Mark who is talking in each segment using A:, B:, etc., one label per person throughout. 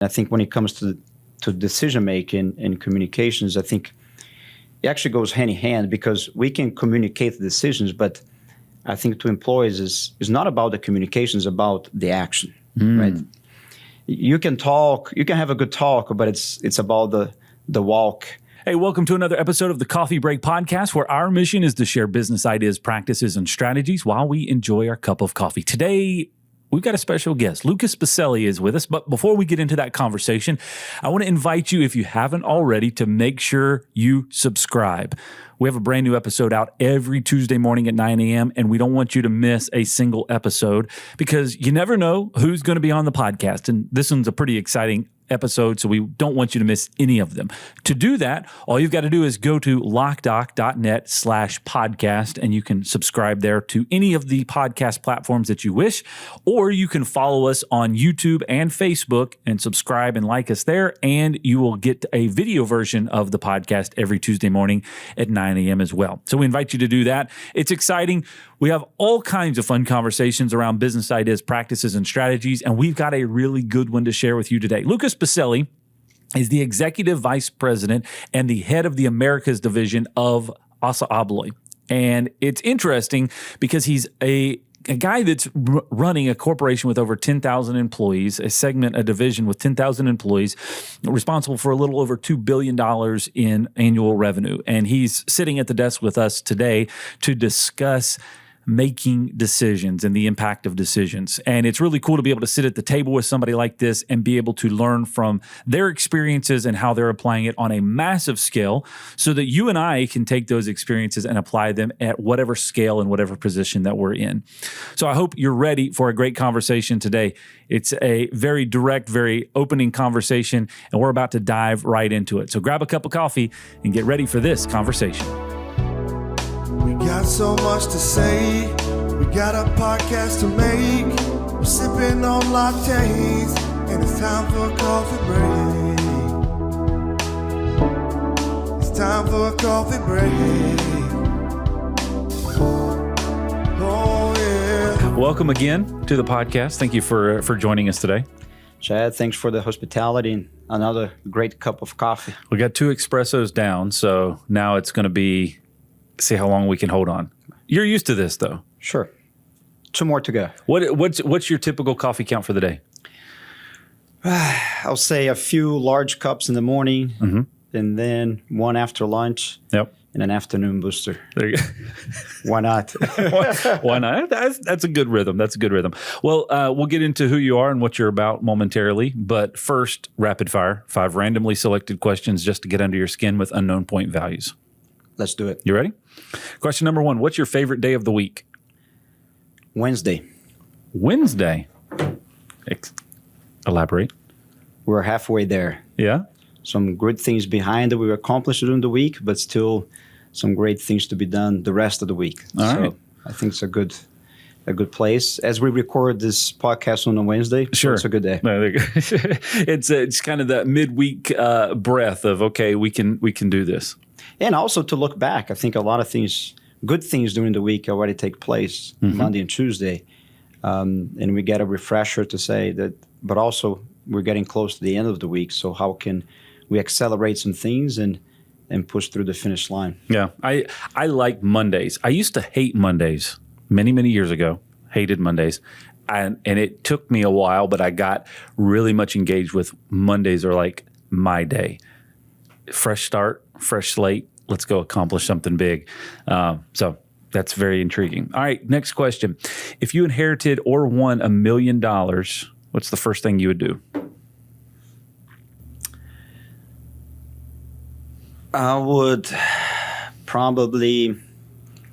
A: I think when it comes to decision making and communications, I think it actually goes hand in hand, because we can communicate the decisions, but I think to employees is not about the communication, it's about the action, right? You can talk, you can have a good talk, but it's about the walk.
B: Hey, welcome to another episode of the Coffee Break Podcast, where our mission is to share business ideas, practices, and strategies while we enjoy our cup of coffee. Today, we've got a special guest. Lucas Boselli is with us. But before we get into that conversation, I want to invite you, if you haven't already, to make sure you subscribe. We have a brand new episode out every Tuesday morning at 9 a.m., and we don't want you to miss a single episode, because you never know who's going to be on the podcast. And this one's a pretty exciting episode, so we don't want you to miss any of them. To do that, all you've got to do is go to Loc-Doc.net/podcast, and you can subscribe there to any of the podcast platforms that you wish, or you can follow us on YouTube and Facebook and subscribe and like us there, and you will get a video version of the podcast every Tuesday morning at 9 a.m. as well. So we invite you to do that. It's exciting. We have all kinds of fun conversations around business ideas, practices, and strategies, and we've got a really good one to share with you today. Lucas Boselli is the Executive Vice President and the head of the Americas division of ASSA ABLOY. And it's interesting because he's a guy that's running a corporation with over 10,000 employees, a division with 10,000 employees, responsible for a little over $2 billion in annual revenue. And he's sitting at the desk with us today to discuss making decisions and the impact of decisions. And it's really cool to be able to sit at the table with somebody like this and be able to learn from their experiences and how they're applying it on a massive scale, so that you and I can take those experiences and apply them at whatever scale and whatever position that we're in. So I hope you're ready for a great conversation today. It's a very direct, very opening conversation, and we're about to dive right into it. So grab a cup of coffee and get ready for this conversation.
C: We got so much to say. We got a podcast to make. We're sipping on lattes, and it's time for a coffee break. It's time for a coffee break. Oh yeah.
B: Welcome again to the podcast. Thank you for joining us today.
A: Chad, thanks for the hospitality and another great cup of coffee.
B: We got 2 espressos down, so now it's going to be see how long we can hold on. You're used to this, though.
A: Sure. 2 more to go.
B: What's your typical coffee count for the day?
A: I'll say a few large cups in the morning, and then 1 after lunch.
B: Yep.
A: And an afternoon booster.
B: There you go.
A: Why not?
B: Why not? That's a good rhythm. That's a good rhythm. Well, we'll get into who you are and what you're about momentarily. But first, rapid fire. 5 randomly selected questions just to get under your skin with unknown point values.
A: Let's do it.
B: You ready? Question number 1. What's your favorite day of the week?
A: Wednesday.
B: Wednesday. Elaborate.
A: We're halfway there.
B: Yeah?
A: Some good things behind that we accomplished during the week, but still some great things to be done the rest of the week.
B: All right.
A: I think it's a good place. As we record this podcast on a Wednesday,
B: sure,
A: it's a good day.
B: It's kind of that midweek breath of, okay, we can do this.
A: And also to look back, I think a lot of things, good things during the week already take place Monday and Tuesday. And we get a refresher to say that, but also we're getting close to the end of the week. So how can we accelerate some things and push through the finish line?
B: Yeah, I like Mondays. I used to hate Mondays many, many years ago. Hated Mondays. And it took me a while, but I got really much engaged with Mondays are like my day. Fresh start, fresh slate. Let's go accomplish something big. So that's very intriguing. All right, next question. If you inherited or won $1 million, what's the first thing you would do?
A: I would probably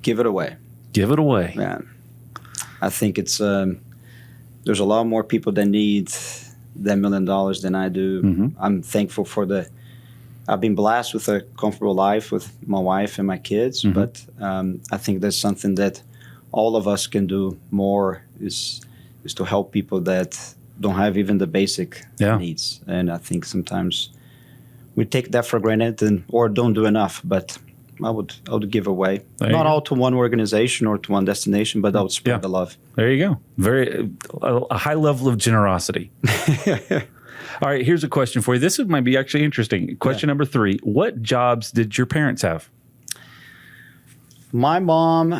A: give it away.
B: Give it away.
A: Yeah. I think it's there's a lot more people that need that $1 million than I do. I'm thankful for I've been blessed with a comfortable life with my wife and my kids, but I think that's something that all of us can do more is to help people that don't have even the basic needs. And I think sometimes we take that for granted or don't do enough, but I would give away. Not all to one organization or to one destination, but I would spread the love.
B: There you go. A high level of generosity. All right, here's a question for you. This might be actually interesting. Question number 3. What jobs did your parents have?
A: My mom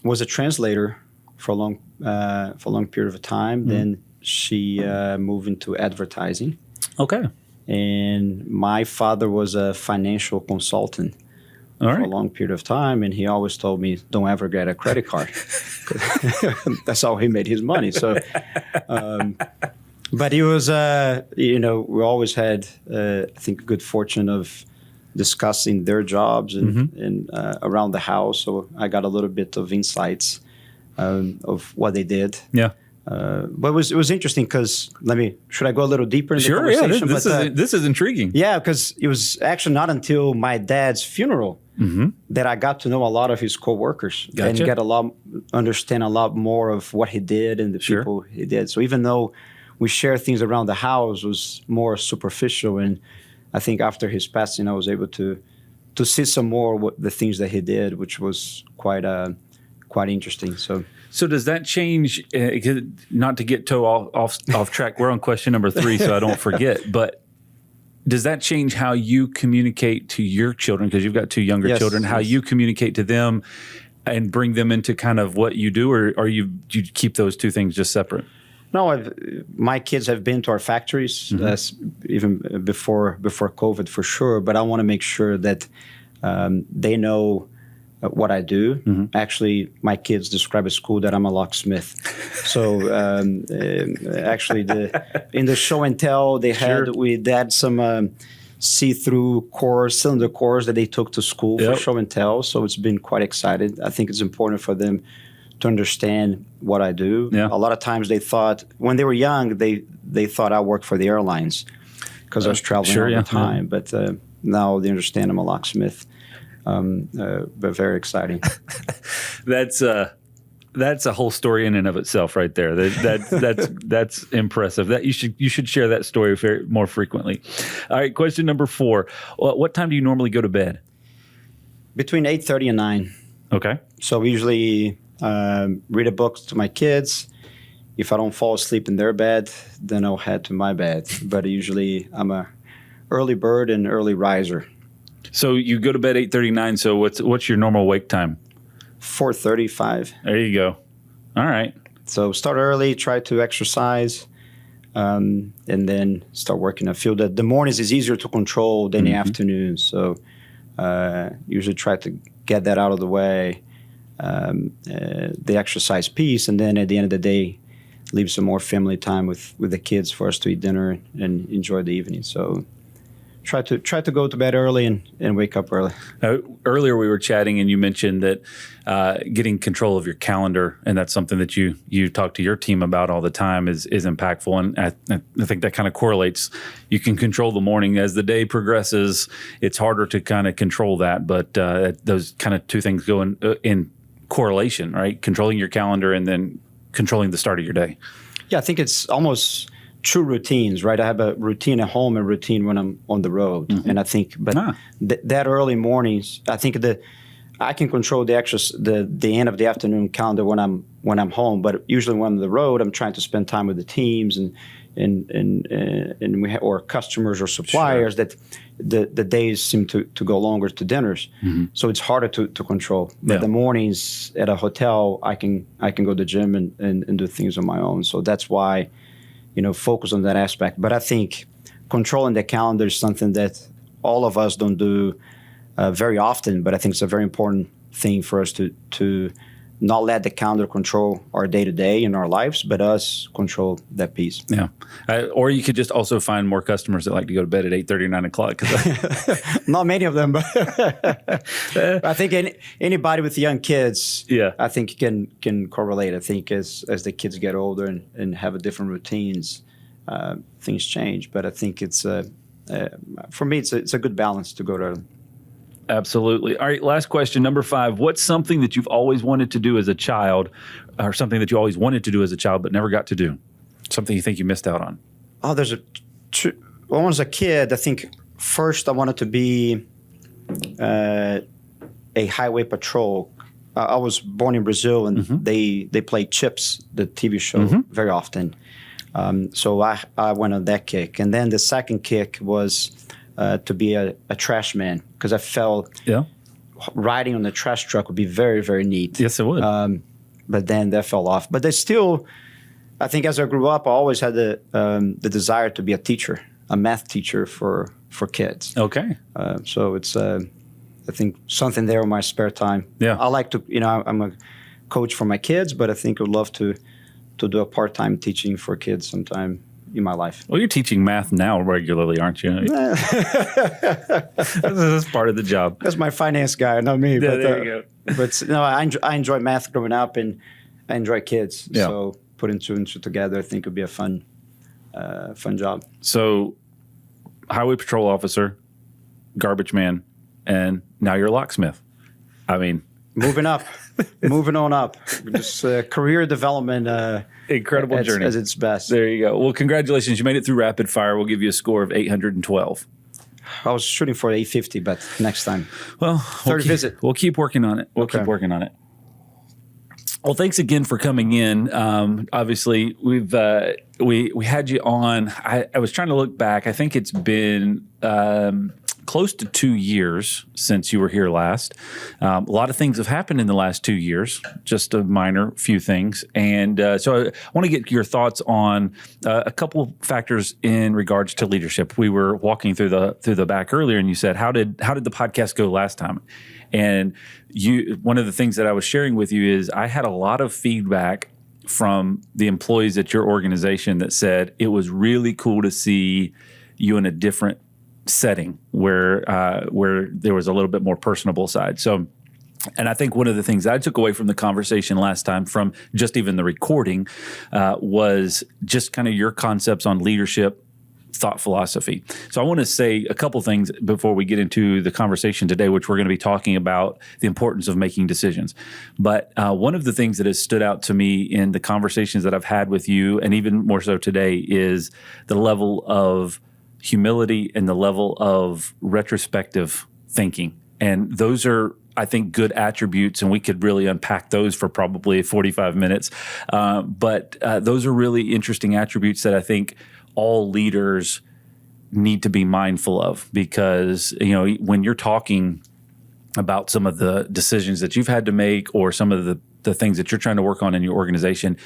A: was a translator for a long period of time. Then she moved into advertising.
B: Okay.
A: And my father was a financial consultant for a long period of time, and he always told me, "Don't ever get a credit card." That's how he made his money. So, but he was, we always had, I think, good fortune of discussing their jobs and around the house. So I got a little bit of insights of what they did.
B: Yeah.
A: But it was interesting because should I go a little deeper in the conversation?
B: Yeah, this is intriguing.
A: Yeah, because it was actually not until my dad's funeral that I got to know a lot of his coworkers and understand a lot more of what he did and the people he did. So even though we share things around the house, it was more superficial. And I think after his passing, I was able to see some more the things that he did, which was quite interesting. So
B: does that change? Not to get off track. We're on question number 3, so I don't forget. But does that change how you communicate to your children? Because you've got 2 younger children. How you communicate to them and bring them into kind of what you do, or you keep those 2 things just separate?
A: No, my kids have been to our factories even before COVID for sure. But I want to make sure that they know what I do. Actually, my kids describe at school that I'm a locksmith. So actually, in the show and tell, we had some see-through cylinder cores that they took to school for show and tell. So it's been quite exciting. I think it's important for them to understand what I do. Yeah. A lot of times they thought, when they were young, they thought I worked for the airlines because I was traveling all the time. But now they understand I'm a locksmith. But very exciting.
B: That's a whole story in and of itself, right there. That's impressive. That you should share that story more frequently. All right, question number 4. What time do you normally go to bed?
A: Between 8:30 and 9.
B: Okay.
A: So we usually read a book to my kids. If I don't fall asleep in their bed, then I'll head to my bed. But usually I'm a early bird and early riser.
B: So you go to bed 8:39. So what's your normal wake time?
A: 4:35.
B: There you go. All right.
A: So start early, try to exercise, and then start working. I feel that the mornings is easier to control than the afternoon. So usually try to get that out of the way, the exercise piece, and then at the end of the day, leave some more family time with the kids for us to eat dinner and enjoy the evening. So try to go to bed early and wake up early.
B: Earlier we were chatting and you mentioned that getting control of your calendar, and that's something that you talk to your team about all the time, is impactful. And I think that kind of correlates. You can control the morning. As the day progresses, it's harder to kind of control that. But those kind of 2 things go in correlation, right? Controlling your calendar and then controlling the start of your day. Yeah,
A: I think it's almost true routines, right? I have a routine at home and routine when I'm on the road. And I think, that early mornings, I think I can control the end of the afternoon calendar when I'm home. But usually when I'm on the road, I'm trying to spend time with the teams and or customers or suppliers that the days seem to go longer to dinners. So it's harder to control. But the mornings at a hotel, I can go to the gym and do things on my own. So that's why, focus on that aspect. But I think controlling the calendar is something that all of us don't do very often, but I think it's a very important thing for us to not let the calendar control our day-to-day in our lives, but us control that piece.
B: Yeah. Or you could just also find more customers that like to go to bed at 8:30 or 9 o'clock.
A: Not many of them, but I think anybody with young kids, I think can correlate. I think as the kids get older and have different routines, things change. But I think it's, for me, it's a good balance to go to.
B: Absolutely. All right, last question, number 5. What's something that you've always wanted to do as a child, or something that you always wanted to do as a child but never got to do? Something you think you missed out on?
A: Oh, when I was a kid, I think first I wanted to be a highway patrol. I was born in Brazil, and they played Chips, the TV show, very often. So I went on that kick. And then the second kick was to be a trash man, because I felt riding on the trash truck would be very, very neat.
B: Yes, it would.
A: But then that fell off. But there's still, I think as I grew up, I always had the desire to be a teacher, a math teacher for kids.
B: Okay.
A: So it's, I think, something there in my spare time.
B: Yeah.
A: I like to, I'm a coach for my kids, but I think I would love to do a part-time teaching for kids sometime in my life.
B: Well, you're teaching math now regularly, aren't you? That's part of the job.
A: That's my finance guy, not me.
B: Yeah,
A: but,
B: there you go.
A: But no, I enjoy math growing up, and I enjoy kids.
B: Yeah.
A: So putting two and two together, I think would be a fun job.
B: So, highway patrol officer, garbage man, and now you're a locksmith. I mean,
A: moving up, moving on up. Just career development.
B: Incredible journey.
A: As its best.
B: There you go. Well, congratulations. You made it through rapid fire. We'll give you a score of 812.
A: I was shooting for 850, but next time.
B: Well,
A: third visit.
B: We'll keep working on it. We'll keep working on it. Well, thanks again for coming in. Obviously, we've we had you on. I was trying to look back. I think it's been close to 2 years since you were here last. A lot of things have happened in the last 2 years, just a minor few things. And so I want to get your thoughts on a couple factors in regards to leadership. We were walking through the back earlier, and you said, how did the podcast go last time? And one of the things that I was sharing with you is I had a lot of feedback from the employees at your organization that said it was really cool to see you in a different setting where there was a little bit more personable side. So, and I think one of the things I took away from the conversation last time, from just even the recording, was just kind of your concepts on leadership, thought philosophy. So I want to say a couple things before we get into the conversation today, which we're going to be talking about the importance of making decisions. But one of the things that has stood out to me in the conversations that I've had with you, and even more so today, is the level of humility and the level of retrospective thinking. And those are, I think, good attributes, and we could really unpack those for probably 45 minutes. But those are really interesting attributes that I think all leaders need to be mindful of, because, when you're talking about some of the decisions that you've had to make, or some of the things that you're trying to work on in your organization,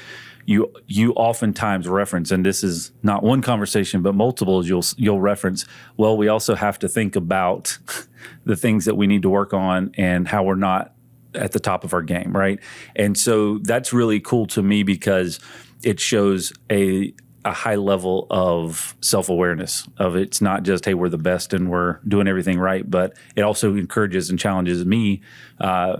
B: you oftentimes reference, and this is not one conversation, but multiples, you'll reference, well, we also have to think about the things that we need to work on and how we're not at the top of our game, right? And so that's really cool to me, because it shows a high level of self-awareness of, it's not just, hey, we're the best and we're doing everything right, but it also encourages and challenges me,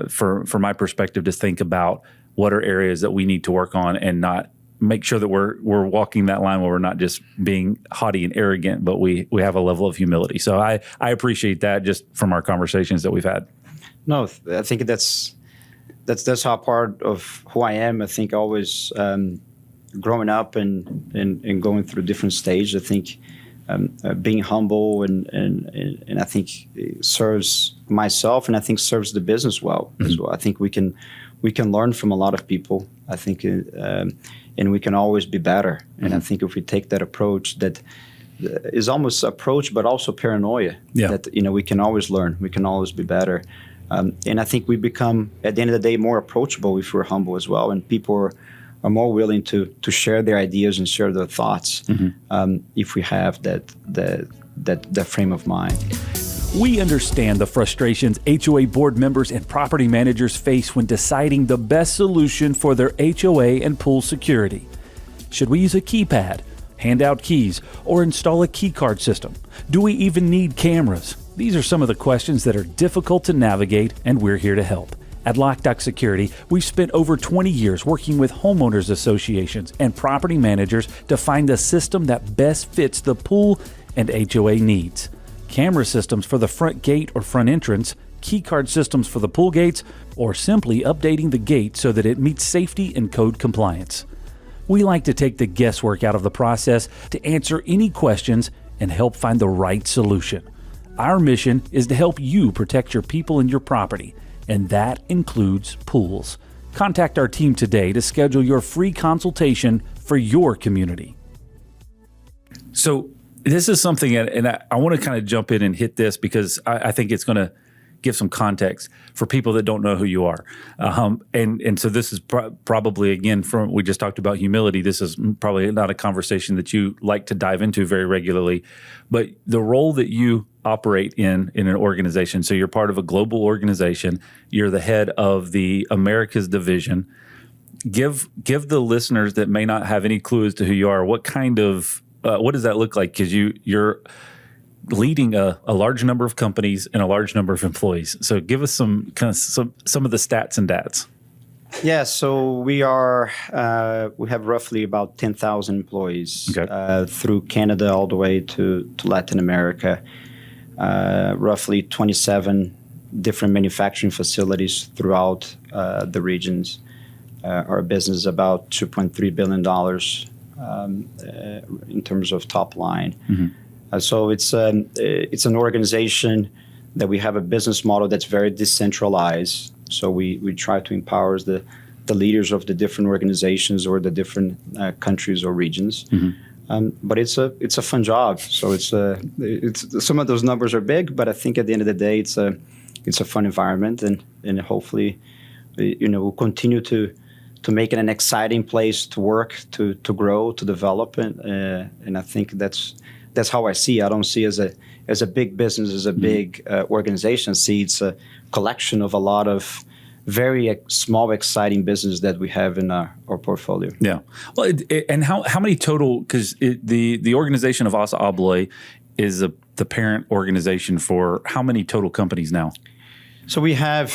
B: from my perspective, to think about what are areas that we need to work on, and not make sure that we're walking that line where we're not just being haughty and arrogant, but we have a level of humility. So I appreciate that, just from our conversations that we've had. No,
A: I think that's how part of who I am. I think always growing up and going through different stages, I think being humble and I think it serves myself, and I think serves the business well as well. I think we can learn from a lot of people. I think, and we can always be better. And I think if we take that approach, that is almost approach, but also paranoia.
B: Yeah.
A: That we can always learn, we can always be better. And I think we become, at the end of the day, more approachable if we're humble as well, and people are more willing to share their ideas and share their thoughts if we have that frame of mind.
B: We understand the frustrations HOA board members and property managers face when deciding the best solution for their HOA and pool security. Should we use a keypad, hand out keys, or install a key card system? Do we even need cameras? These are some of the questions that are difficult to navigate, and we're here to help. At Loc-Doc Security, we've spent over 20 years working with homeowners associations and property managers to find the system that best fits the pool and HOA needs. Camera systems for the front gate or front entrance, key card systems for the pool gates, or simply updating the gate so that it meets safety and code compliance. We like to take the guesswork out of the process to answer any questions and help find the right solution. Our mission is to help you protect your people and your property, and that includes pools. Contact our team today to schedule your free consultation for your community. So this is something, and I want to kind of jump in and hit this because I think it's going to give some context for people that don't know who you are. And so this is probably, again, from we just talked about humility. This is probably not a conversation that you like to dive into very regularly, but the role that you operate in an organization. So you're part of a global organization. You're the head of the Americas division. Give the listeners that may not have any clue as to who you are, what kind of what does that look like? Because you're leading a large number of companies and a large number of employees. So give us some of the stats and dats.
A: Yeah, so we have roughly about 10,000 employees through Canada all the way to Latin America. Roughly 27 different manufacturing facilities throughout the regions. Our business is about $2.3 billion in terms of top line. Mm-hmm. So it's an organization that we have a business model that's very decentralized. So we try to empower the leaders of the different organizations or the different countries or regions. Mm-hmm. But it's a fun job. So it's some of those numbers are big, but I think at the end of the day, it's a fun environment, and hopefully, we'll continue to make it an exciting place to work, to grow, to develop, and I think that's how I see it. I don't see it as a big business, as a big organization. I see it's a collection of a lot of very small, exciting business that we have in our portfolio.
B: Yeah. Well, and how many total? Because the organization of ASSA ABLOY is the parent organization for how many total companies now?
A: So we have.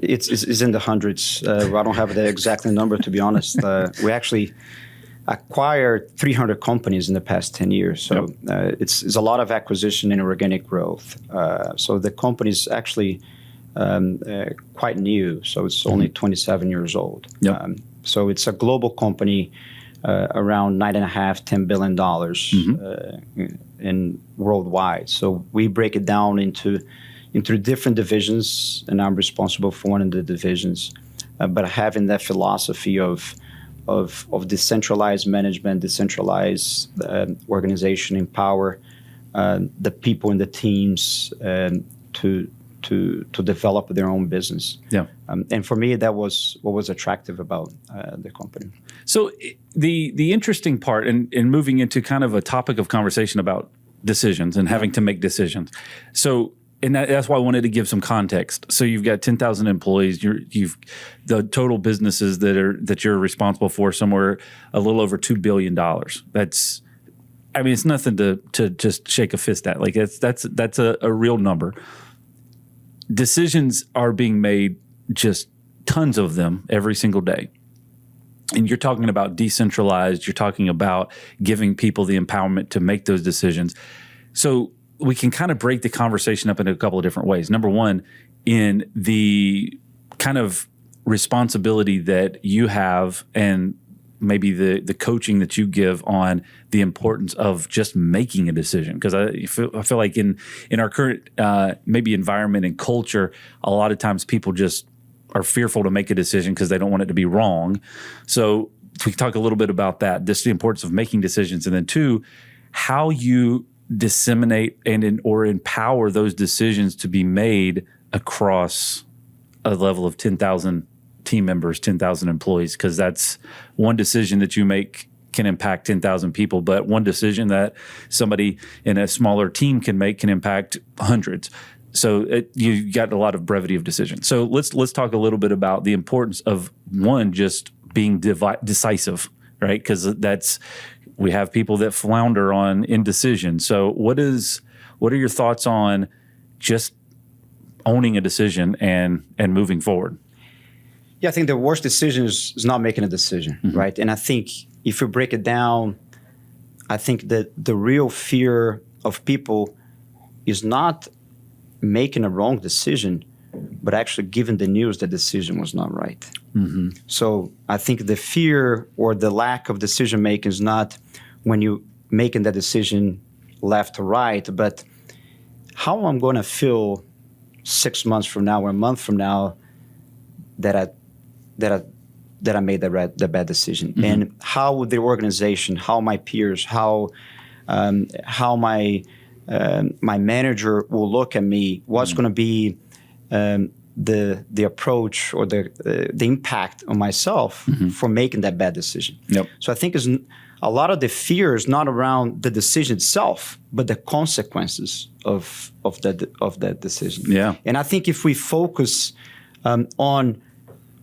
A: It's in the hundreds. I don't have the exact number, to be honest. We actually acquired 300 companies in the past 10 years. So it's a lot of acquisition and organic growth. So the company is actually quite new. So it's only 27 years old. Yep. So it's a global company, around $9.5–10 billion in worldwide. So we break it down into different divisions, and I'm responsible for one of the divisions. But having that philosophy of decentralized management, decentralized organization, empower the people and the teams to develop their own business. Yeah. And for me, that was what was attractive about the company.
B: So the interesting part, and moving into kind of a topic of conversation about decisions and having to make decisions. So. And that's why I wanted to give some context. So you've got 10,000 employees. You've the total businesses that you're responsible for somewhere a little over $2 billion. It's nothing to just shake a fist at. Like that's a real number. Decisions are being made, just tons of them every single day. And you're talking about decentralized. You're talking about giving people the empowerment to make those decisions. So we can kind of break the conversation up in a couple of different ways. Number one, in the kind of responsibility that you have and maybe the coaching that you give on the importance of just making a decision. Because I feel like in our current maybe environment and culture, a lot of times people just are fearful to make a decision because they don't want it to be wrong. So we can talk a little bit about that, just the importance of making decisions. And then two, how you disseminate or empower those decisions to be made across a level of 10,000 team members, 10,000 employees, because that's one decision that you make can impact 10,000 people, but one decision that somebody in a smaller team can make can impact hundreds. So you got a lot of brevity of decision. So let's talk a little bit about the importance of one, just being decisive, right? Because we have people that flounder on indecision. So what are your thoughts on just owning a decision and moving forward?
A: Yeah, I think the worst decision is not making a decision, right? And I think if you break it down, I think that the real fear of people is not making a wrong decision, but actually giving the news that the decision was not right. Mm-hmm. So I think the fear or the lack of decision making is not when you making that decision left or right, but how I'm going to feel 6 months from now or a month from now that that I made the bad decision, and how the organization, how my peers, how my manager will look at me, what's going to be the approach or the impact on myself for making that bad decision.
B: Yep.
A: So I think a lot of the fear is not around the decision itself, but the consequences of that decision.
B: Yeah.
A: And I think if we focus on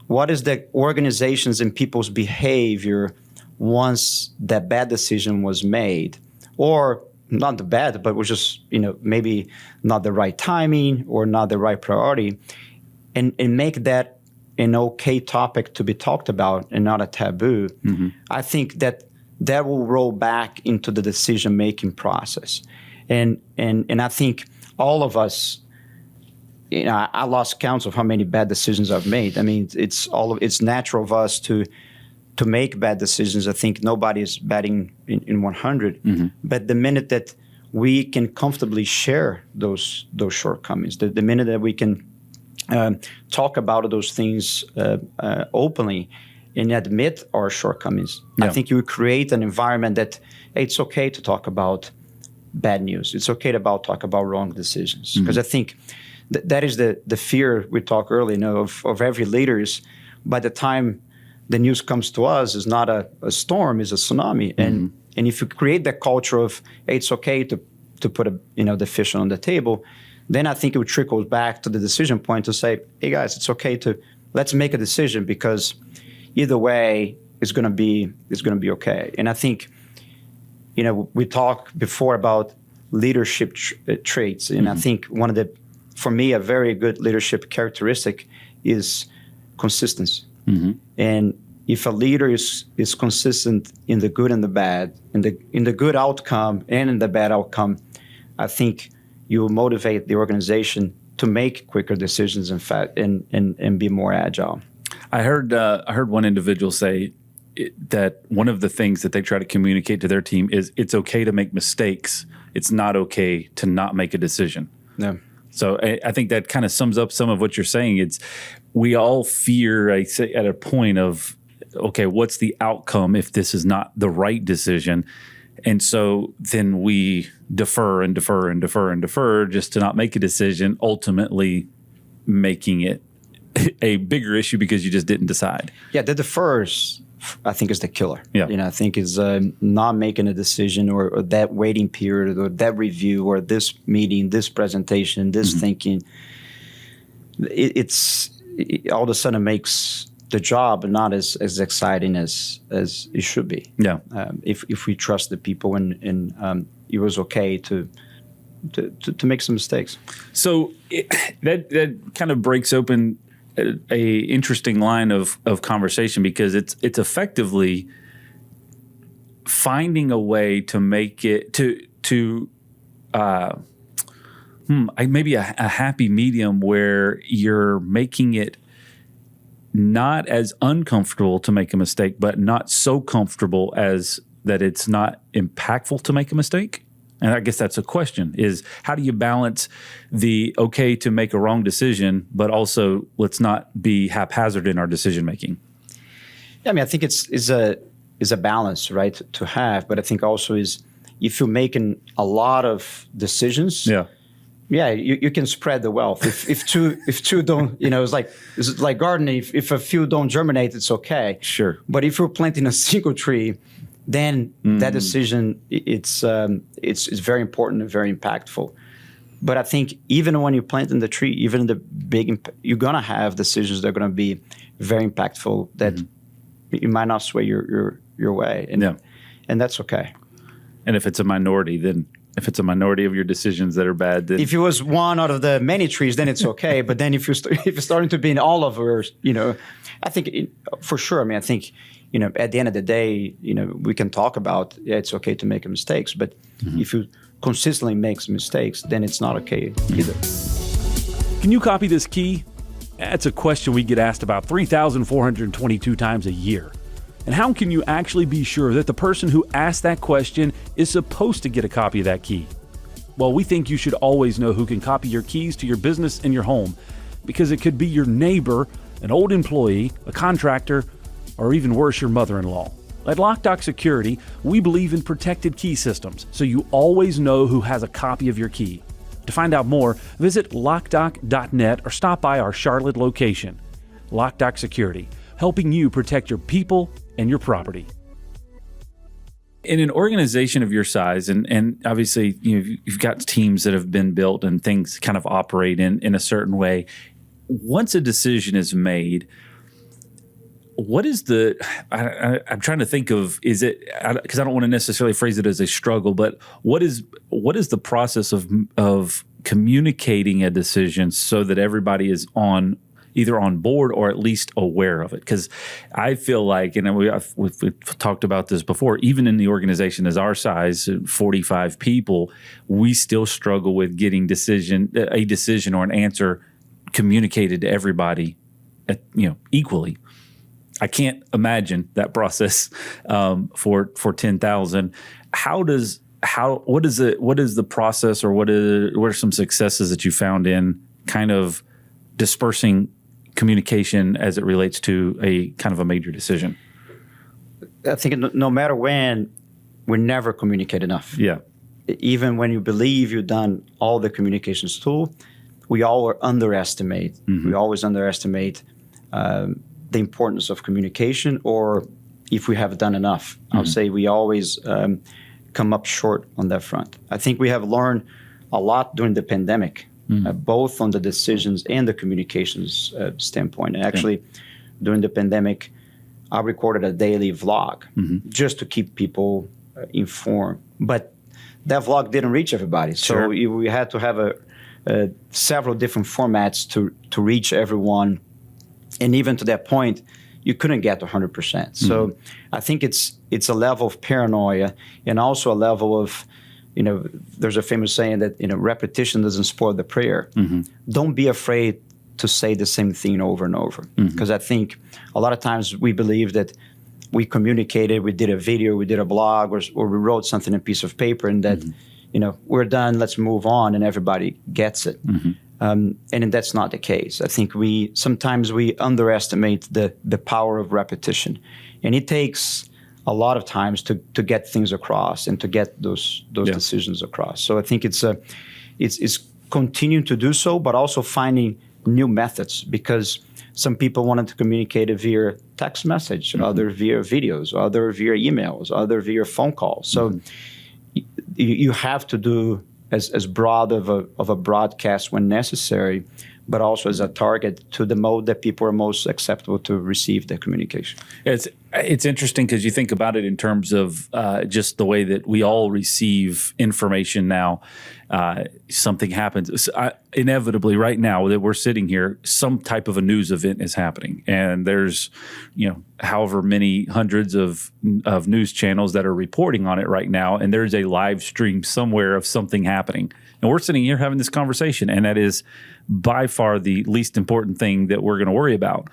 A: what is the organizations and people's behavior once that bad decision was made, or not the bad, but was just, maybe not the right timing or not the right priority, and make that an okay topic to be talked about and not a taboo, I think that will roll back into the decision-making process. And I think all of us, I lost count of how many bad decisions I've made. I mean, it's natural of us to make bad decisions. I think nobody is batting in 100. But the minute that we can comfortably share those shortcomings, the minute that we can talk about those things openly and admit our shortcomings, I think you would create an environment that it's okay to talk about bad news. It's okay to talk about wrong decisions. Because I think that is the fear we talked earlier, of every leader is, by the time the news comes to us, is not a storm, is a tsunami. And if you create that culture of, hey, it's okay to put the fish on the table, then I think it would trickle back to the decision point to say, hey guys, it's okay let's make a decision, because either way it's going to be okay. And I think, we talked before about leadership traits, and I think for me, a very good leadership characteristic is consistency. And if a leader is consistent in the good and the bad, in the good outcome and in the bad outcome, I think you will motivate the organization to make quicker decisions, in fact, and be more agile.
B: I heard one individual say that one of the things that they try to communicate to their team is it's okay to make mistakes. It's not okay to not make a decision.
A: Yeah.
B: So I think that kind of sums up some of what you're saying. We all fear, I say, at a point of, okay, what's the outcome if this is not the right decision? And so then we defer and defer and defer and defer just to not make a decision, ultimately making it a bigger issue because you just didn't decide.
A: Yeah, the defers, I think, is the killer.
B: Yeah.
A: I think is not making a decision, or that waiting period, or that review, or this meeting, this presentation, this thinking. It's all of a sudden makes the job not as exciting as it should be.
B: Yeah.
A: If we trust the people, and it was okay to make some mistakes.
B: So that kind of breaks open a interesting line of conversation, because it's effectively finding a way to make it maybe a happy medium where you're making it not as uncomfortable to make a mistake, but not so comfortable as that it's not impactful to make a mistake. And I guess that's a question, is how do you balance the okay to make a wrong decision, but also let's not be haphazard in our decision making?
A: Yeah, I mean, I think it's a balance, right, to have. But I think also is, if you're making a lot of decisions, you can spread the wealth. If two don't, it's like gardening. If a few don't germinate, it's okay.
B: Sure.
A: But if you're planting a single tree, then that decision, it's very important and very impactful. But I think even when you're planting the tree, even the big, you're gonna have decisions that are gonna be very impactful that you might not sway your way, and that's okay.
B: And if it's a minority, then if it's a minority of your decisions that are bad, then
A: if it was one out of the many trees, then it's okay. But then if it's starting to be in all of yours, I think for sure. I mean, I think. At the end of the day, we can talk about, it's okay to make mistakes, but if you consistently make mistakes, then it's not okay either.
D: Can you copy this key? That's a question we get asked about 3,422 times a year. And how can you actually be sure that the person who asked that question is supposed to get a copy of that key? Well, we think you should always know who can copy your keys to your business and your home, because it could be your neighbor, an old employee, a contractor, or even worse, your mother-in-law. At Loc-Doc Security, we believe in protected key systems, so you always know who has a copy of your key. To find out more, visit locdoc.net or stop by our Charlotte location. Loc-Doc Security, helping you protect your people and your property.
B: In an organization of your size, and obviously you've got teams that have been built and things kind of operate in a certain way. Once a decision is made, what is I'm trying to think of, is it, because I don't want to necessarily phrase it as a struggle, but what is the process of communicating a decision so that everybody is either on board or at least aware of it? Because I feel like, and we've talked about this before, even in the organization as our size, 45 people, we still struggle with getting a decision or an answer communicated to everybody equally. I can't imagine that process for 10,000. What is the process, or what are some successes that you found in kind of dispersing communication as it relates to a kind of a major decision?
A: I think no matter when, we never communicate enough.
B: Yeah.
A: Even when you believe you've done all the communications tool, we all underestimate. Mm-hmm. We always underestimate the importance of communication, or if we have done enough. Mm-hmm. I'll say we always come up short on that front. I think we have learned a lot during the pandemic. Mm-hmm. Both on the decisions and the communications standpoint. And actually, during the pandemic, I recorded a daily vlog just to keep people informed. But that vlog didn't reach everybody. So we had to have several different formats to reach everyone. And even to that point, you couldn't get to 100%. Mm-hmm. So I think it's a level of paranoia, and also a level of, there's a famous saying that, repetition doesn't spoil the prayer. Mm-hmm. Don't be afraid to say the same thing over and over. Because I think a lot of times we believe that we communicated, we did a video, we did a blog, or we wrote something on a piece of paper, and that, we're done, let's move on, and everybody gets it. Mm-hmm. And that's not the case. I think sometimes we underestimate the power of repetition. And it takes a lot of times to get things across and to get those decisions across. So I think it's continuing to do so, but also finding new methods, because some people wanted to communicate it via text message, other via videos, other via emails, other via phone calls. So you have to do as broad of a broadcast when necessary, but also as a target to the mode that people are most acceptable to receive the communication.
B: It's interesting because you think about it in terms of just the way that we all receive information now. Something happens. Inevitably, right now that we're sitting here, some type of a news event is happening. And there's, however many hundreds of news channels that are reporting on it right now. And there's a live stream somewhere of something happening. And we're sitting here having this conversation. And that is by far the least important thing that we're going to worry about.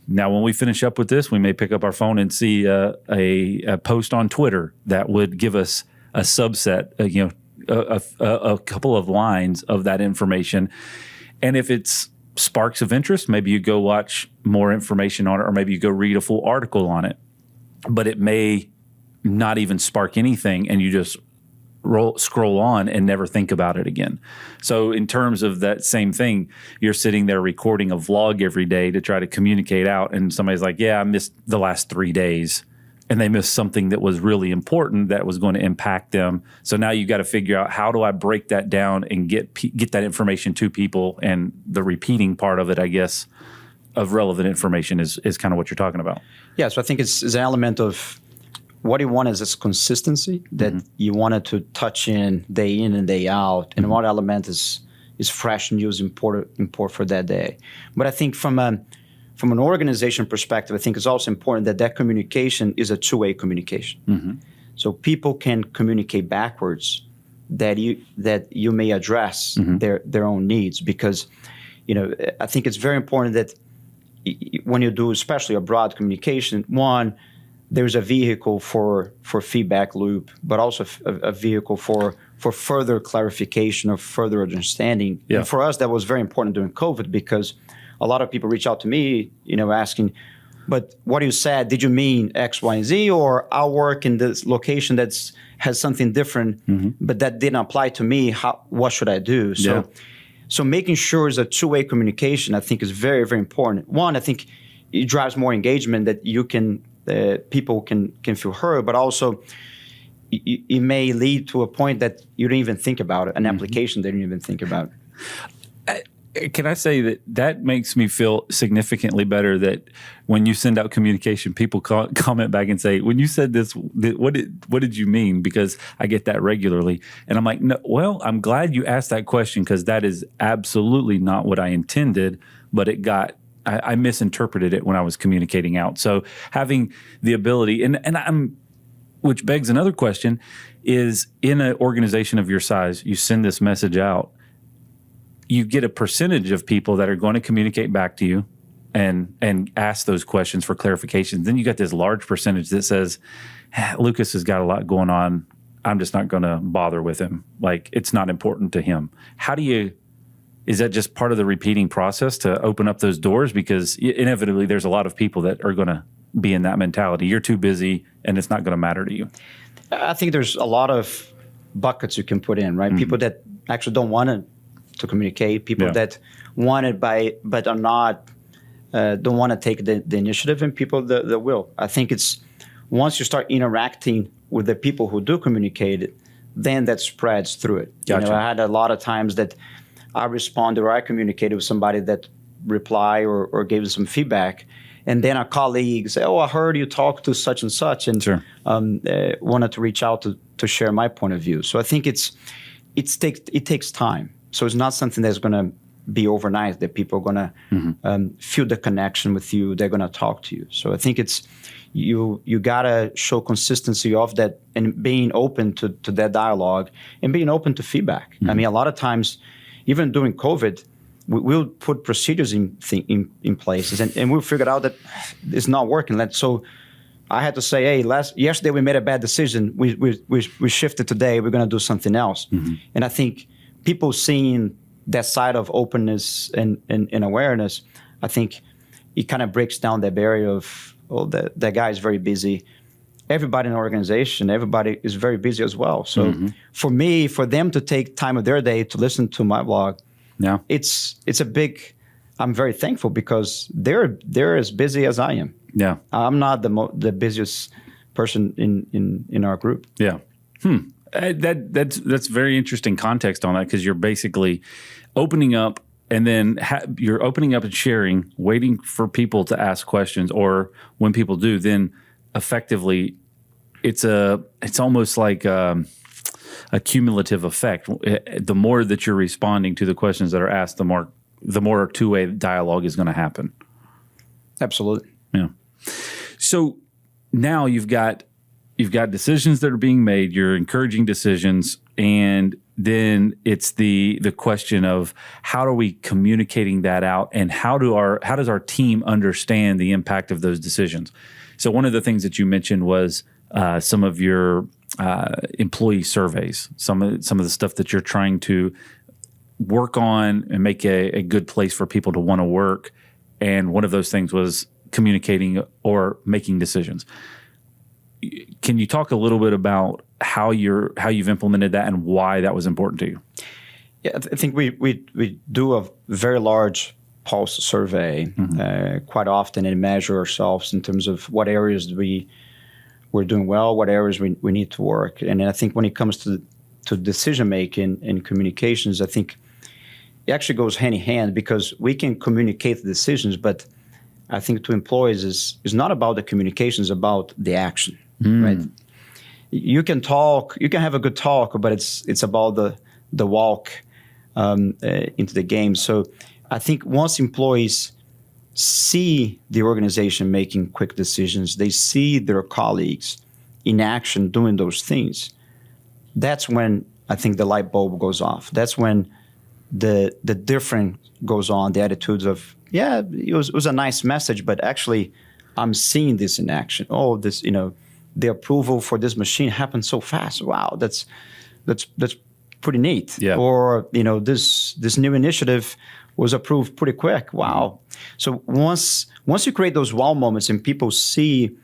B: Now, when we finish up with this, we may pick up our phone and see a post on Twitter that would give us a subset, a couple of lines of that information. And if it's sparks of interest, maybe you go watch more information on it, or maybe you go read a full article on it. But it may not even spark anything, and you just scroll on and never think about it again. So in terms of that same thing, you're sitting there recording a vlog every day to try to communicate out, and somebody's like, yeah, I missed the last 3 days. And they missed something that was really important that was going to impact them. So now you got to figure out, how do I break that down and get that information to people? And the repeating part of it, I guess, of relevant information is kind of what you're talking about.
A: Yeah, so I think it's an element of what you want is this consistency that you wanted to touch in and day out. And one element is fresh news import for that day. But I think from an organization perspective, I think it's also important that communication is a two-way communication. Mm-hmm. So people can communicate backwards that you may address their own needs, because I think it's very important that when you do especially a broad communication, one, there's a vehicle for feedback loop, but also a vehicle for further clarification or further understanding. Yeah. And for us, that was very important during COVID, because a lot of people reach out to me, asking, but what you said, did you mean X, Y, and Z, or I'll work in this location has something different, but that didn't apply to me? What should I do? So making sure is a two-way communication, I think, is very, very important. One, I think it drives more engagement, that you can people can feel heard, but also it may lead to a point that you didn't even think about it, an application they didn't even think about.
B: Can I say that makes me feel significantly better that when you send out communication, people comment back and say, when you said this, what did you mean? Because I get that regularly. And I'm like, no, well, I'm glad you asked that question, because that is absolutely not what I intended, but I misinterpreted it when I was communicating out. So having the ability, which begs another question, is in an organization of your size, you send this message out, you get a percentage of people that are going to communicate back to you and ask those questions for clarification. Then you got this large percentage that says, Lucas has got a lot going on. I'm just not going to bother with him. Like, it's not important to him. Is that just part of the repeating process to open up those doors? Because inevitably there's a lot of people that are going to be in that mentality. You're too busy and it's not going to matter to you.
A: I think there's a lot of buckets you can put in, right? People that actually don't want to communicate, people that want it but are not, don't want to take the initiative, and people that will. I think it's once you start interacting with the people who do communicate, then that spreads through it.
B: Gotcha.
A: I had a lot of times that I responded or I communicated with somebody that replied or gave some feedback, and then a colleague say, "Oh, I heard you talk to such and such," and wanted to reach out to share my point of view. So I think it takes time. So it's not something that's going to be overnight, that people are going to feel the connection with you. They're going to talk to you. So I think it's you got to show consistency of that and being open to that dialogue and being open to feedback. I mean, a lot of times, even during COVID, we'll put procedures in places, and we'll figure out that it's not working. So I had to say, hey, yesterday we made a bad decision. We shifted today. We're going to do something else. And I think people seeing that side of openness and awareness, I think it kind of breaks down the barrier of, oh, that guy is very busy. Everybody in the organization, everybody is very busy as well. So for them to take time of their day to listen to my blog, it's a big, I'm very thankful, because they're as busy as I am. Yeah, I'm not the busiest person in our group.
B: Yeah. That's very interesting context on that, because you're basically opening up, and then you're opening up and sharing, waiting for people to ask questions, or when people do, then effectively it's almost like a cumulative effect. The more that you're responding to the questions that are asked, the more two-way dialogue is going to happen.
A: Absolutely.
B: Yeah. So now you've got decisions that are being made. You're encouraging decisions, and then it's the question of how are we communicating that out, and how does our team understand the impact of those decisions? So one of the things that you mentioned was some of your employee surveys, some of the stuff that you're trying to work on and make a good place for people to want to work. And one of those things was communicating or making decisions. Can you talk a little bit about how you've implemented that and why that was important to you?
A: Yeah, I think we do a very large pulse survey quite often, and measure ourselves in terms of what areas we're doing well, what areas we need to work. And I think when it comes to decision making and communications, I think it actually goes hand in hand, because we can communicate the decisions, but I think to employees is not about the communication, it's about the action. Right? You can have a good talk, but it's about the walk into the game. So I think once employees see the organization making quick decisions, they see their colleagues in action doing those things, that's when I think the light bulb goes off. That's when the difference goes on, the attitudes of, yeah, it was a nice message, but actually I'm seeing this in action. Oh, this, the approval for this machine happened so fast. Wow, that's pretty neat. Yeah. Or this this new initiative was approved pretty quick. Wow. So once you create those wow moments and people see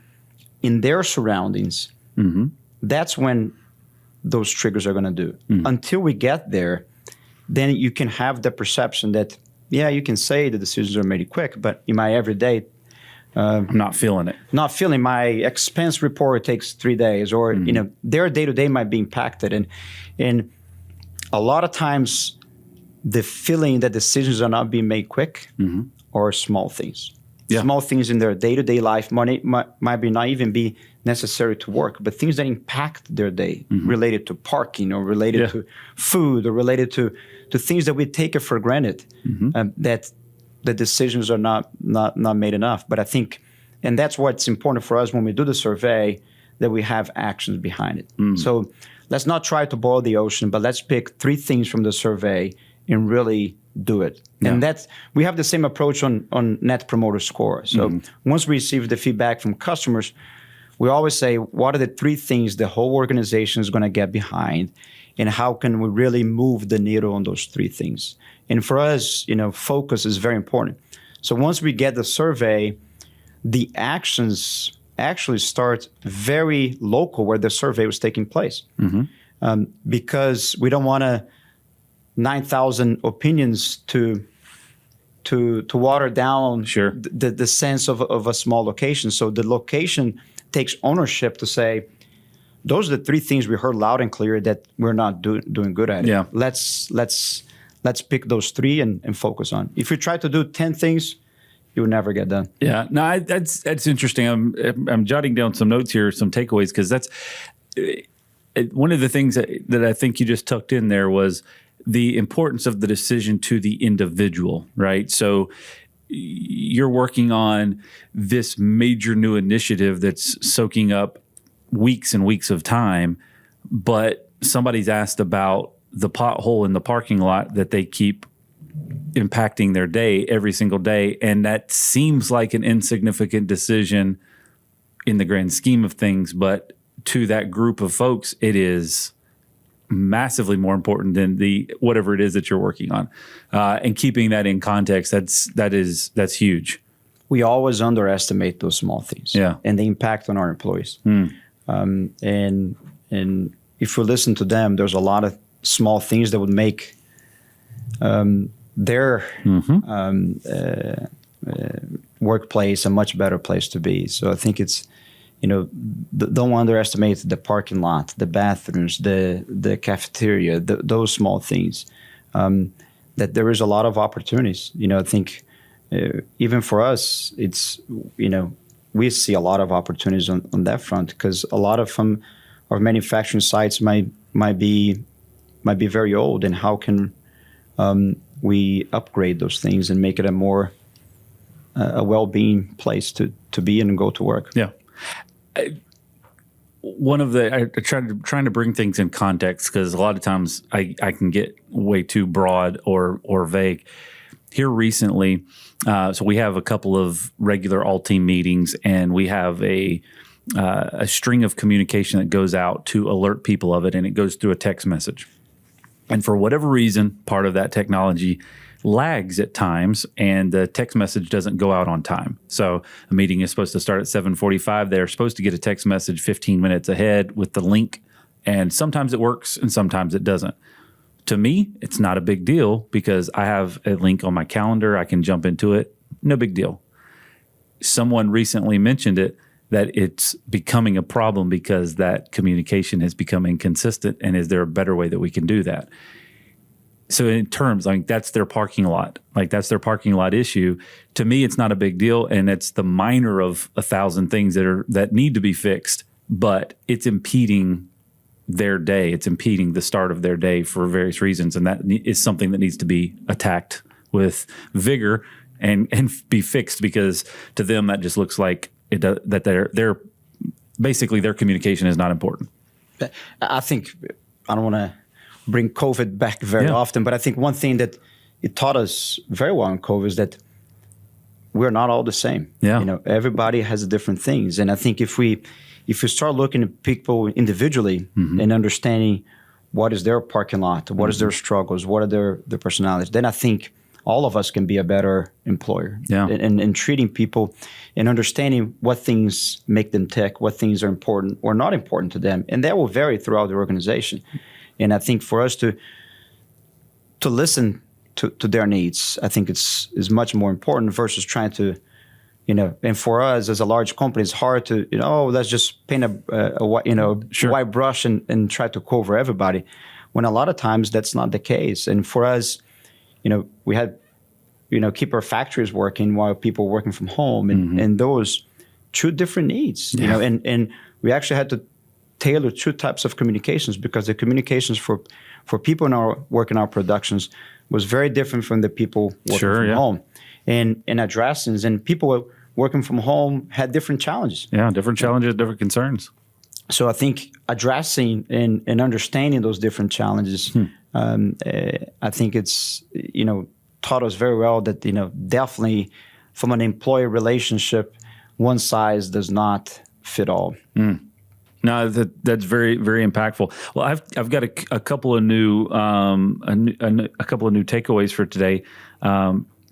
A: in their surroundings, that's when those triggers are going to do. Until we get there, then you can have the perception that, yeah, you can say the decisions are made quick, but in my everyday,
B: I'm not feeling it.
A: Not feeling my expense report takes 3 days, or their day-to-day might be impacted. And a lot of times the feeling that decisions are not being made quick are small things. Yeah. Small things in their day-to-day life might be not even be necessary to work, but things that impact their day, related to parking or related to food or related to things that we take it for granted, that the decisions are not made enough. But I think, and that's what's important for us when we do the survey, that we have actions behind it. So let's not try to boil the ocean, but let's pick 3 things from the survey and really do it. Yeah. And we have the same approach on Net Promoter Score. So once we receive the feedback from customers, we always say, what are the 3 things the whole organization is going to get behind, and how can we really move the needle on those 3 things? And for us, focus is very important. So once we get the survey, the actions actually start very local where the survey was taking place. Because we don't want 9,000 opinions to water down the sense of a small location. So the location takes ownership to say, those are the 3 things we heard loud and clear that we're not doing good at it. Yeah. Let's pick those 3 and focus on. If you try to do 10 things, you will never get done. Yeah,
B: no, that's interesting. I'm jotting down some notes here, some takeaways, because that's one of the things that I think you just tucked in there was the importance of the decision to the individual, right? So you're working on this major new initiative that's soaking up weeks and weeks of time, but somebody's asked about the pothole in the parking lot that they keep impacting their day every single day. And that seems like an insignificant decision in the grand scheme of things, but to that group of folks, it is massively more important than whatever it is that you're working on. And keeping that in context, that's huge.
A: We always underestimate those small things, and the impact on our employees. And if we listen to them, there's a lot of small things that would make their workplace a much better place to be. So I think it's, don't underestimate the parking lot, the bathrooms, the cafeteria, those small things. That there is a lot of opportunities. I think even for us, it's, we see a lot of opportunities on that front, because a lot of our manufacturing sites might be very old, and how can we upgrade those things and make it a more a well-being place to be in and go to work.
B: Yeah. Trying to bring things in context, because a lot of times I can get way too broad or vague. Here recently, so we have a couple of regular all-team meetings, and we have a string of communication that goes out to alert people of it, and it goes through a text message. And for whatever reason, part of that technology lags at times, and the text message doesn't go out on time. So a meeting is supposed to start at 7:45. They're supposed to get a text message 15 minutes ahead with the link, and sometimes it works and sometimes it doesn't. To me, it's not a big deal, because I have a link on my calendar. I can jump into it. No big deal. Someone recently mentioned it, that it's becoming a problem because that communication has become inconsistent, and is there a better way that we can do that? So in terms, that's their parking lot. That's their parking lot issue. To me, it's not a big deal, and it's the minor of 1,000 things that need to be fixed, but it's impeding their day. It's impeding the start of their day for various reasons, and that is something that needs to be attacked with vigor and be fixed, because to them that just looks like that they're basically their communication is not important.
A: I think, I don't want to bring COVID back very often, but I think one thing that it taught us very well in COVID is that we're not all the same. Yeah. Everybody has different things. And I think if we start looking at people individually and understanding what is their parking lot, what is their struggles, what are their personalities. Then I think all of us can be a better employer.
B: Yeah.
A: And treating people and understanding what things make them tick, what things are important or not important to them. And that will vary throughout the organization. And I think for us to listen to their needs, I think is much more important versus trying to, and for us as a large company, it's hard to, let's just paint a white brush and try to cover everybody, when a lot of times that's not the case. And for us, we had, keep our factories working while people were working from home, and those two different needs, and we actually had to tailor two types of communications, because the communications for people working our productions was very different from the people working from home, and addressing, and people working from home had different challenges.
B: Yeah, different challenges, different concerns.
A: So I think addressing and understanding those different challenges, I think it's, taught us very well that, definitely from an employee relationship, one size does not fit all.
B: No, that's very, very impactful. Well, I've got a couple of new a couple of new takeaways for today.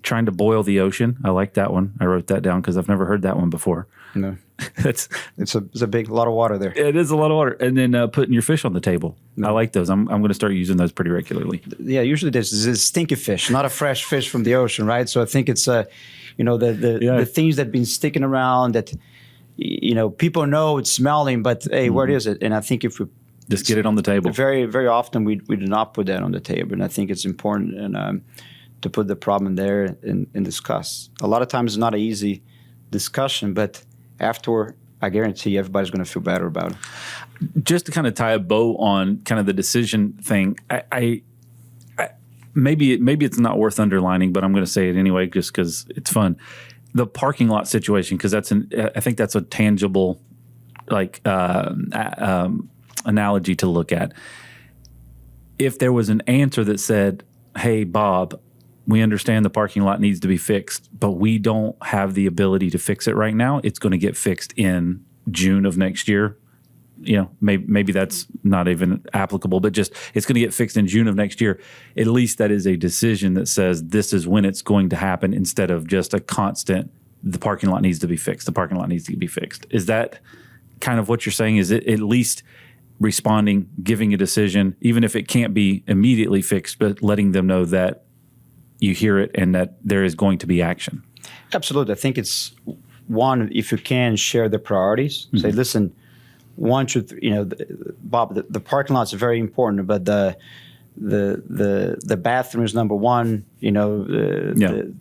B: Trying to boil the ocean. I like that one. I wrote that down because I've never heard that one before.
A: No,
B: it's
A: a lot of water there.
B: It is a lot of water. And then putting your fish on the table. I like those. I'm going to start using those pretty regularly.
A: Yeah, usually this is stinky fish, not a fresh fish from the ocean, right? So I think it's the things that have been sticking around that people know it's smelling, but hey, where is it? And I think if we
B: just get it on the table.
A: Very, very often we do not put that on the table, and I think it's important and to put the problem there and discuss. A lot of times it's not an easy discussion, but after, I guarantee everybody's going to feel better about it.
B: Just to kind of tie a bow on kind of the decision thing, I maybe it's not worth underlining, but I'm going to say it anyway just because it's fun. The parking lot situation, because I think that's a tangible analogy to look at. If there was an answer that said, "Hey, Bob, we understand the parking lot needs to be fixed, but we don't have the ability to fix it right now. It's going to get fixed in June of next year." Maybe that's not even applicable, but just it's going to get fixed in June of next year. At least that is a decision that says this is when it's going to happen, instead of just a constant, the parking lot needs to be fixed. The parking lot needs to be fixed. Is that kind of what you're saying? Is it at least responding, giving a decision, even if it can't be immediately fixed, but letting them know that you hear it and that there is going to be action? Absolutely.
A: I think it's one, if you can share the priorities, say, listen, 1, 2, 3, Bob, the parking lot's very important, but the bathroom is number one, the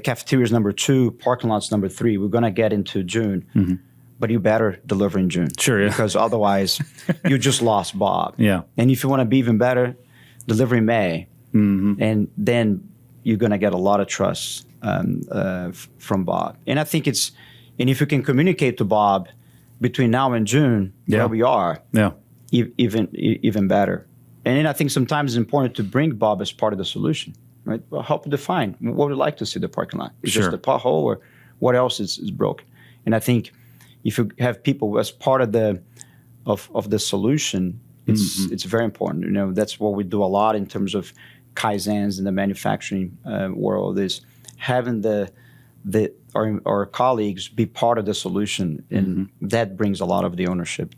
A: cafeteria is number 2, parking lot's number 3. We're going to get into June. But you better deliver in June.
B: Sure, yeah.
A: Because otherwise you just lost Bob.
B: Yeah.
A: And if you want to be even better, deliver in May. And then you're going to get a lot of trust from Bob. And I think and if you can communicate to Bob between now and June where we are, even better. And then I think sometimes it's important to bring Bob as part of the solution, right? Well, help define what would you like to see the parking lot. Is just the pothole, or what else is broken? And I think if you have people as part of the solution, it's very important. That's what we do a lot in terms of Kaizens in the manufacturing world, is having our colleagues be part of the solution, and that brings a lot of the ownership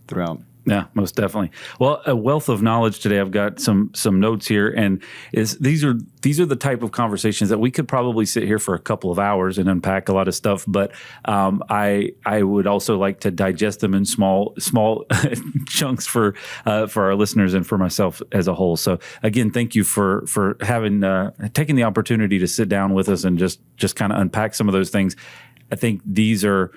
A: throughout.
B: Yeah, most definitely. Well, a wealth of knowledge today. I've got some notes here, and these are the type of conversations that we could probably sit here for a couple of hours and unpack a lot of stuff. But I would also like to digest them in small chunks for our listeners and for myself as a whole. So again, thank you for having taking the opportunity to sit down with us and just kind of unpack some of those things. I think these are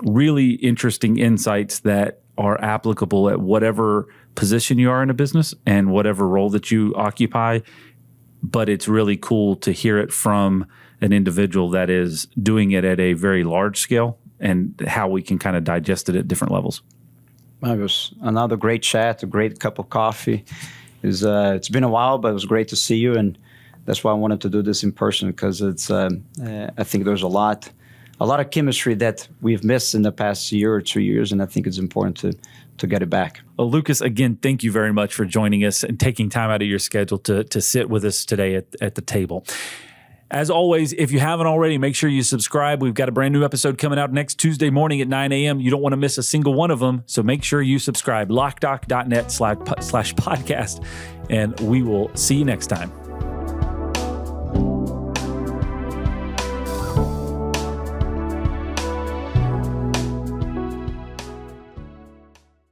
B: really interesting insights that are applicable at whatever position you are in a business and whatever role that you occupy. But it's really cool to hear it from an individual that is doing it at a very large scale, and how we can kind of digest it at different levels.
A: It was another great chat, a great cup of coffee. It's been a while, but it was great to see you. And that's why I wanted to do this in person, because I think there's a lot of chemistry that we've missed in the past year or 2 years, and I think it's important get it back.
B: Well, Lucas, again, thank you very much for joining us and taking time out of your schedule to sit with us today at the table. As always, if you haven't already, make sure you subscribe. We've got a brand new episode coming out next Tuesday morning at 9 a.m. You don't want to miss a single one of them. So make sure you subscribe. Loc-Doc.net/podcast. And we will see you next time.